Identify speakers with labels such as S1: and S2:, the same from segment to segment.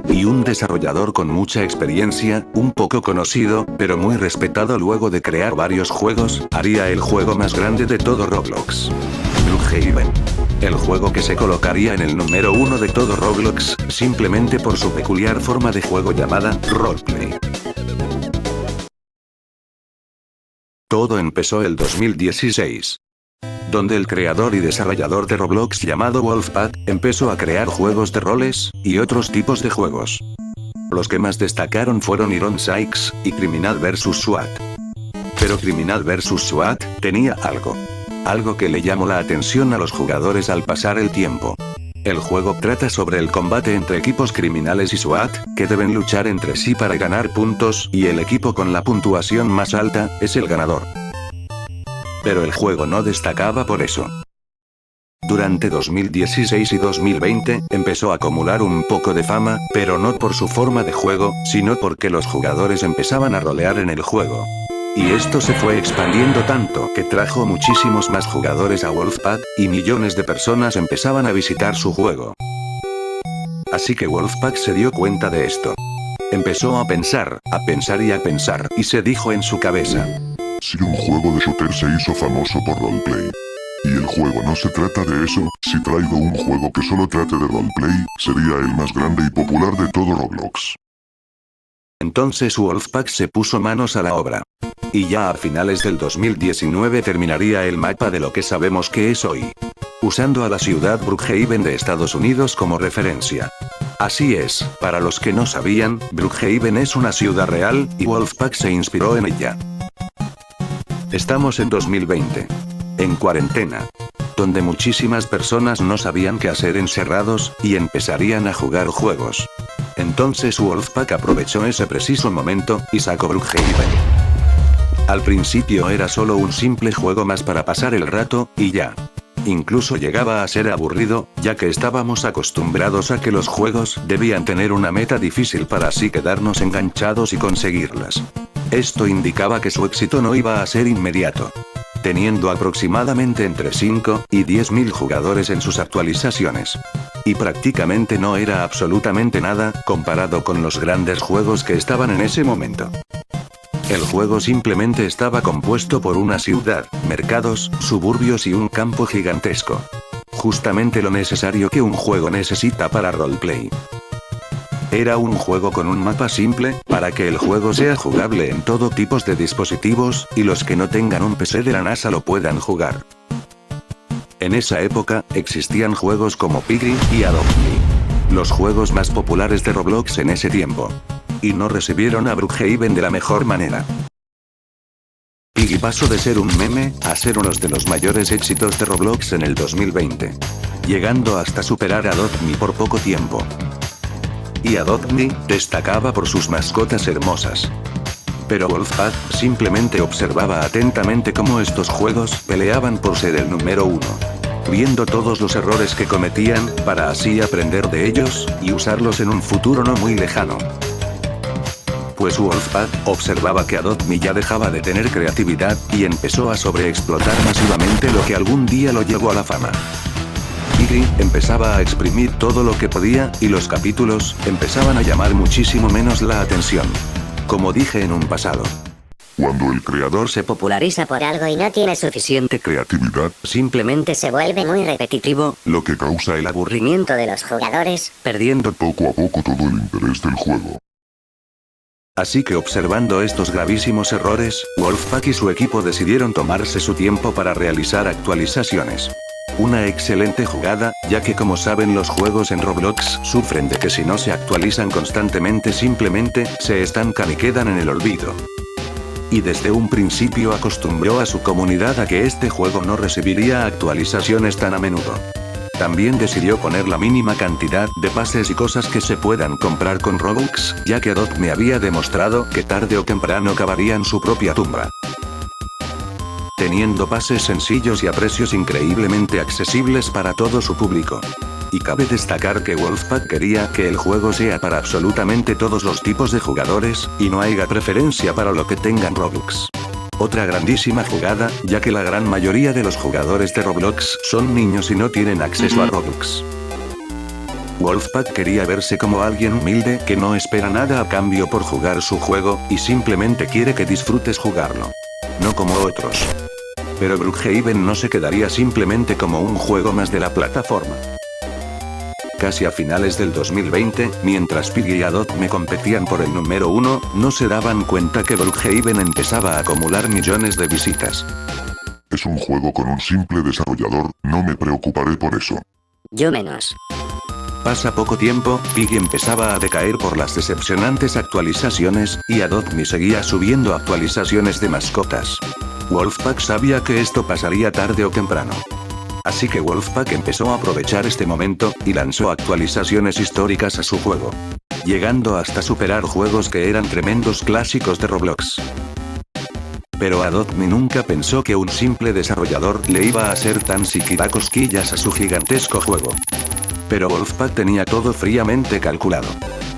S1: y un desarrollador con mucha experiencia, un poco conocido, pero muy respetado luego de crear varios juegos, haría el juego más grande de todo Roblox. Brookhaven. El juego que se colocaría en el número 1 de todo Roblox, simplemente por su peculiar forma de juego llamada roleplay. Todo empezó el 2016. Donde el creador y desarrollador de Roblox llamado Wolfpack, empezó a crear juegos de roles, y otros tipos de juegos. Los que más destacaron fueron Iron Sykes, y Criminal vs SWAT. Pero Criminal vs SWAT, tenía algo que le llamó la atención a los jugadores al pasar el tiempo. El juego trata sobre el combate entre equipos criminales y SWAT, que deben luchar entre sí para ganar puntos, y el equipo con la puntuación más alta, es el ganador. Pero el juego no destacaba por eso. Durante 2016 y 2020, empezó a acumular un poco de fama, pero no por su forma de juego, sino porque los jugadores empezaban a rolear en el juego. Y esto se fue expandiendo tanto que trajo muchísimos más jugadores a Wolfpack, y millones de personas empezaban a visitar su juego. Así que Wolfpack se dio cuenta de esto. Empezó a pensar y se dijo en su cabeza:
S2: Si un juego de shooter se hizo famoso por roleplay, y el juego no se trata de eso, si traigo un juego que solo trate de roleplay, sería el más grande y popular de todo Roblox.
S1: Entonces Wolfpack se puso manos a la obra. Y ya a finales del 2019 terminaría el mapa de lo que sabemos que es hoy. Usando a la ciudad Brookhaven de Estados Unidos como referencia. Así es, para los que no sabían, Brookhaven es una ciudad real, y Wolfpack se inspiró en ella. Estamos en 2020. En cuarentena. Donde muchísimas personas no sabían qué hacer encerrados, y empezarían a jugar juegos. Entonces Wolfpack aprovechó ese preciso momento, y sacó Brookhaven. Al principio era solo un simple juego más para pasar el rato, y ya. Incluso llegaba a ser aburrido, ya que estábamos acostumbrados a que los juegos debían tener una meta difícil para así quedarnos enganchados y conseguirlas. Esto indicaba que su éxito no iba a ser inmediato. Teniendo aproximadamente entre 5 y 10.000 jugadores en sus actualizaciones. Y prácticamente no era absolutamente nada, comparado con los grandes juegos que estaban en ese momento. El juego simplemente estaba compuesto por una ciudad, mercados, suburbios y un campo gigantesco. Justamente lo necesario que un juego necesita para roleplay. Era un juego con un mapa simple, para que el juego sea jugable en todo tipo de dispositivos, y los que no tengan un PC de la NASA lo puedan jugar. En esa época, existían juegos como Piggy y Adopt Me. Los juegos más populares de Roblox en ese tiempo. Y no recibieron a Brookhaven de la mejor manera. Piggy pasó de ser un meme, a ser uno de los mayores éxitos de Roblox en el 2020. Llegando hasta superar a Adopt Me por poco tiempo. Y Adopt Me destacaba por sus mascotas hermosas. Pero Wolfpack simplemente observaba atentamente cómo estos juegos peleaban por ser el número 1. Viendo todos los errores que cometían, para así aprender de ellos, y usarlos en un futuro no muy lejano. Pues Wolfpack observaba que Adopt Me ya dejaba de tener creatividad, y empezó a sobreexplotar masivamente lo que algún día lo llevó a la fama. Piggy empezaba a exprimir todo lo que podía, y los capítulos empezaban a llamar muchísimo menos la atención. Como dije en un pasado.
S2: Cuando el creador
S3: se populariza por algo y no tiene suficiente
S2: creatividad,
S3: simplemente se vuelve muy repetitivo,
S2: lo que causa el
S3: aburrimiento de los jugadores, perdiendo
S2: poco a poco todo el interés del juego.
S1: Así que observando estos gravísimos errores, Wolfpack y su equipo decidieron tomarse su tiempo para realizar actualizaciones. Una excelente jugada, ya que como saben los juegos en Roblox sufren de que si no se actualizan constantemente simplemente se estancan y quedan en el olvido. Y desde un principio acostumbró a su comunidad a que este juego no recibiría actualizaciones tan a menudo. También decidió poner la mínima cantidad de pases y cosas que se puedan comprar con Robux, ya que Adopt Me había demostrado que tarde o temprano cavarían su propia tumba. Teniendo pases sencillos y a precios increíblemente accesibles para todo su público. Y cabe destacar que Wolfpack quería que el juego sea para absolutamente todos los tipos de jugadores, y no haya preferencia para lo que tengan Robux. Otra grandísima jugada, ya que la gran mayoría de los jugadores de Roblox son niños y no tienen acceso a Robux. Wolfpack quería verse como alguien humilde que no espera nada a cambio por jugar su juego, y simplemente quiere que disfrutes jugarlo. No como otros. Pero Brookhaven no se quedaría simplemente como un juego más de la plataforma. Casi a finales del 2020, mientras Piggy y Adopt.me competían por el número 1, no se daban cuenta que Brookhaven empezaba a acumular millones de visitas.
S2: Es un juego con un simple desarrollador, no me preocuparé por eso.
S3: Yo menos.
S1: Pasa poco tiempo, Piggy empezaba a decaer por las decepcionantes actualizaciones, y Adopt.me seguía subiendo actualizaciones de mascotas. Wolfpack sabía que esto pasaría tarde o temprano. Así que Wolfpack empezó a aprovechar este momento, y lanzó actualizaciones históricas a su juego. Llegando hasta superar juegos que eran tremendos clásicos de Roblox. Pero Adopt.me nunca pensó que un simple desarrollador le iba a hacer tan siquiera cosquillas a su gigantesco juego. Pero Wolfpack tenía todo fríamente calculado.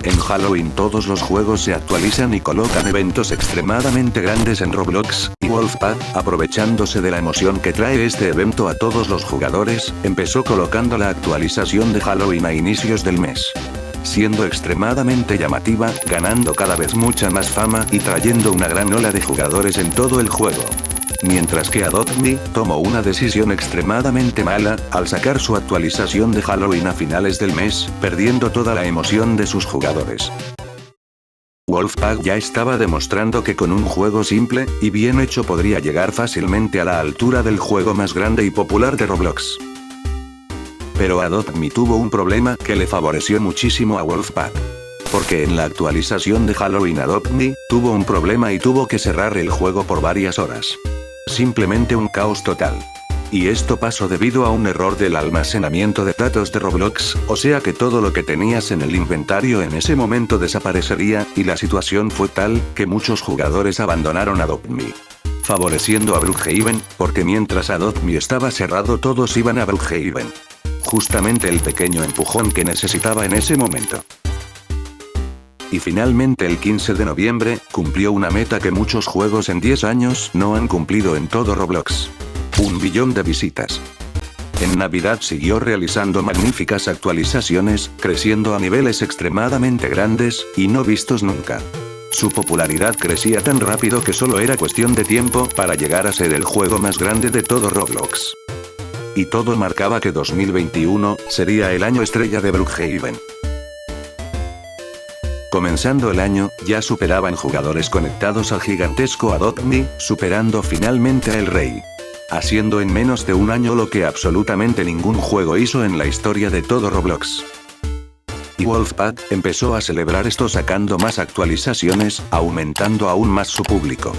S1: En Halloween todos los juegos se actualizan y colocan eventos extremadamente grandes en Roblox, y Wolfpack, aprovechándose de la emoción que trae este evento a todos los jugadores, empezó colocando la actualización de Halloween a inicios del mes. Siendo extremadamente llamativa, ganando cada vez mucha más fama y trayendo una gran ola de jugadores en todo el juego. Mientras que Adopt.me tomó una decisión extremadamente mala, al sacar su actualización de Halloween a finales del mes, perdiendo toda la emoción de sus jugadores. Wolfpack ya estaba demostrando que con un juego simple y bien hecho podría llegar fácilmente a la altura del juego más grande y popular de Roblox. Pero Adopt.me tuvo un problema que le favoreció muchísimo a Wolfpack. Porque en la actualización de Halloween Adopt.me tuvo un problema y tuvo que cerrar el juego por varias horas. Simplemente un caos total. Y esto pasó debido a un error del almacenamiento de datos de Roblox, o sea que todo lo que tenías en el inventario en ese momento desaparecería, y la situación fue tal, que muchos jugadores abandonaron Adopt.me. Favoreciendo a Brookhaven, porque mientras Adopt.me estaba cerrado todos iban a Brookhaven. Justamente el pequeño empujón que necesitaba en ese momento. Y finalmente el 15 de noviembre, cumplió una meta que muchos juegos en 10 años no han cumplido en todo Roblox. 1 billón de visitas. En Navidad siguió realizando magníficas actualizaciones, creciendo a niveles extremadamente grandes, y no vistos nunca. Su popularidad crecía tan rápido que solo era cuestión de tiempo para llegar a ser el juego más grande de todo Roblox. Y todo marcaba que 2021 sería el año estrella de Brookhaven. Comenzando el año, ya superaban jugadores conectados al gigantesco Adopt.me, superando finalmente a El Rey. Haciendo en menos de un año lo que absolutamente ningún juego hizo en la historia de todo Roblox. Y Wolfpack empezó a celebrar esto sacando más actualizaciones, aumentando aún más su público.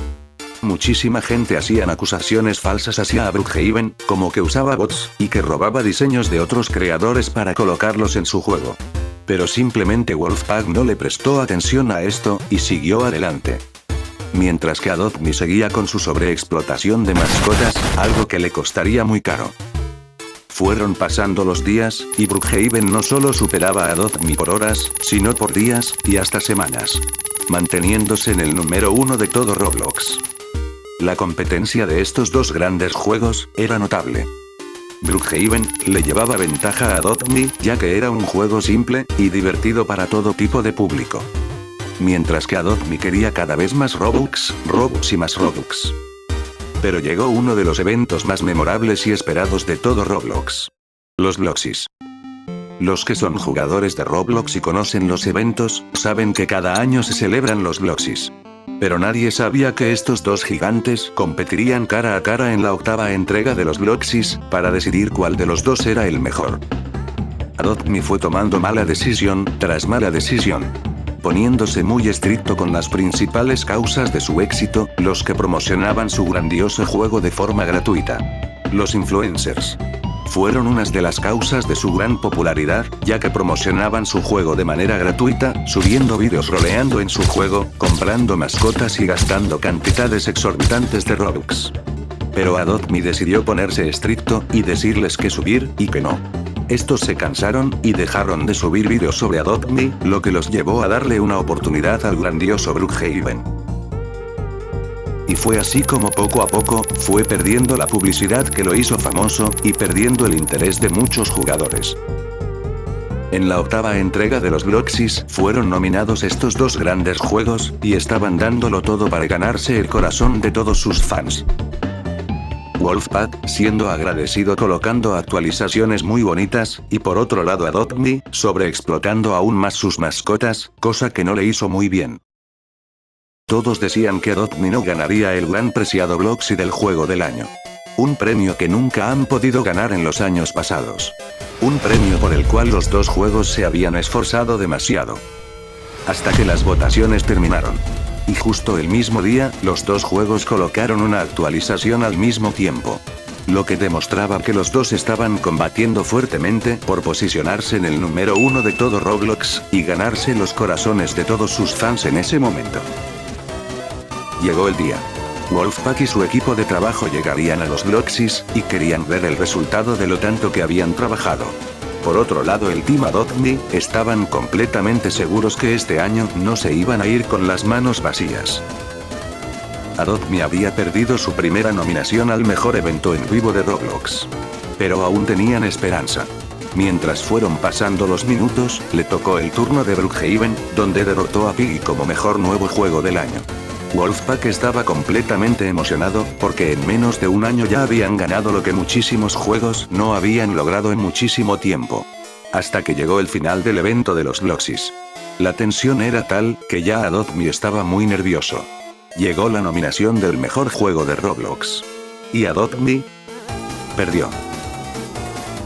S1: Muchísima gente hacían acusaciones falsas hacia Brookhaven, como que usaba bots, y que robaba diseños de otros creadores para colocarlos en su juego. Pero simplemente Wolfpack no le prestó atención a esto, y siguió adelante. Mientras que Adopt.me seguía con su sobreexplotación de mascotas, algo que le costaría muy caro. Fueron pasando los días, y Brookhaven no solo superaba a Adopt.me por horas, sino por días, y hasta semanas. Manteniéndose en el número 1 de todo Roblox. La competencia de estos dos grandes juegos era notable. Brookhaven le llevaba ventaja a Adopt.me, ya que era un juego simple y divertido para todo tipo de público. Mientras que Adopt.me quería cada vez más Robux, Robux y más Robux. Pero llegó uno de los eventos más memorables y esperados de todo Roblox. Los Bloxies. Los que son jugadores de Roblox y conocen los eventos, saben que cada año se celebran los Bloxies. Pero nadie sabía que estos dos gigantes competirían cara a cara en la 8ª entrega de los Bloxies, para decidir cuál de los dos era el mejor. Adopt.me fue tomando mala decisión tras mala decisión. Poniéndose muy estricto con las principales causas de su éxito, los que promocionaban su grandioso juego de forma gratuita. Los influencers. Fueron unas de las causas de su gran popularidad, ya que promocionaban su juego de manera gratuita, subiendo vídeos roleando en su juego, comprando mascotas y gastando cantidades exorbitantes de Robux. Pero Adopt.me decidió ponerse estricto, y decirles qué subir, y que no. Estos se cansaron, y dejaron de subir vídeos sobre Adopt.me, lo que los llevó a darle una oportunidad al grandioso Brookhaven. Y fue así como poco a poco, fue perdiendo la publicidad que lo hizo famoso, y perdiendo el interés de muchos jugadores. En la octava entrega de los Bloxys fueron nominados estos dos grandes juegos, y estaban dándolo todo para ganarse el corazón de todos sus fans. Wolfpack, siendo agradecido colocando actualizaciones muy bonitas, y por otro lado Adopt Me, sobreexplotando aún más sus mascotas, cosa que no le hizo muy bien. Todos decían que Adopt Me no ganaría el gran preciado Bloxy del juego del año. Un premio que nunca han podido ganar en los años pasados. Un premio por el cual los dos juegos se habían esforzado demasiado. Hasta que las votaciones terminaron. Y justo el mismo día, los dos juegos colocaron una actualización al mismo tiempo. Lo que demostraba que los dos estaban combatiendo fuertemente por posicionarse en el número 1 de todo Roblox, y ganarse los corazones de todos sus fans en ese momento. Llegó el día. Wolfpack y su equipo de trabajo llegarían a los Bloxys, y querían ver el resultado de lo tanto que habían trabajado. Por otro lado el Team Adopt Me, estaban completamente seguros que este año no se iban a ir con las manos vacías. Adopt Me había perdido su primera nominación al mejor evento en vivo de Roblox. Pero aún tenían esperanza. Mientras fueron pasando los minutos, le tocó el turno de Brookhaven, donde derrotó a Piggy como mejor nuevo juego del año. Wolfpack estaba completamente emocionado, porque en menos de un año ya habían ganado lo que muchísimos juegos no habían logrado en muchísimo tiempo. Hasta que llegó el final del evento de los Bloxys. La tensión era tal, que ya Adopt Me estaba muy nervioso. Llegó la nominación del mejor juego de Roblox. Y Adopt Me perdió.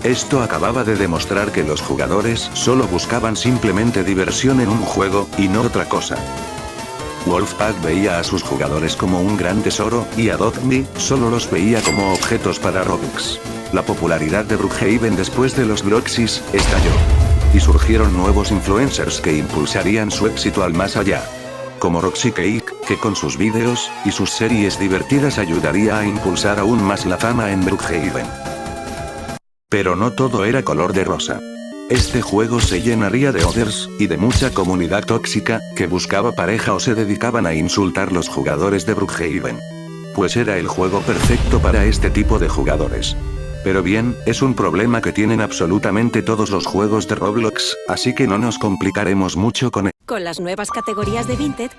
S1: Esto acababa de demostrar que los jugadores solo buscaban simplemente diversión en un juego, y no otra cosa. Wolfpack veía a sus jugadores como un gran tesoro, y Adopt Me solo los veía como objetos para Robux. La popularidad de Brookhaven después de los Bloxys estalló. Y surgieron nuevos influencers que impulsarían su éxito al más allá. Como Roxy Cake, que con sus vídeos y sus series divertidas ayudaría a impulsar aún más la fama en Brookhaven. Pero no todo era color de rosa. Este juego se llenaría de others, y de mucha comunidad tóxica, que buscaba pareja o se dedicaban a insultar los jugadores de Brookhaven. Pues era el juego perfecto para este tipo de jugadores. Pero bien, es un problema que tienen absolutamente todos los juegos de Roblox, así que no nos complicaremos mucho con él.
S4: Con las nuevas categorías de Vinted,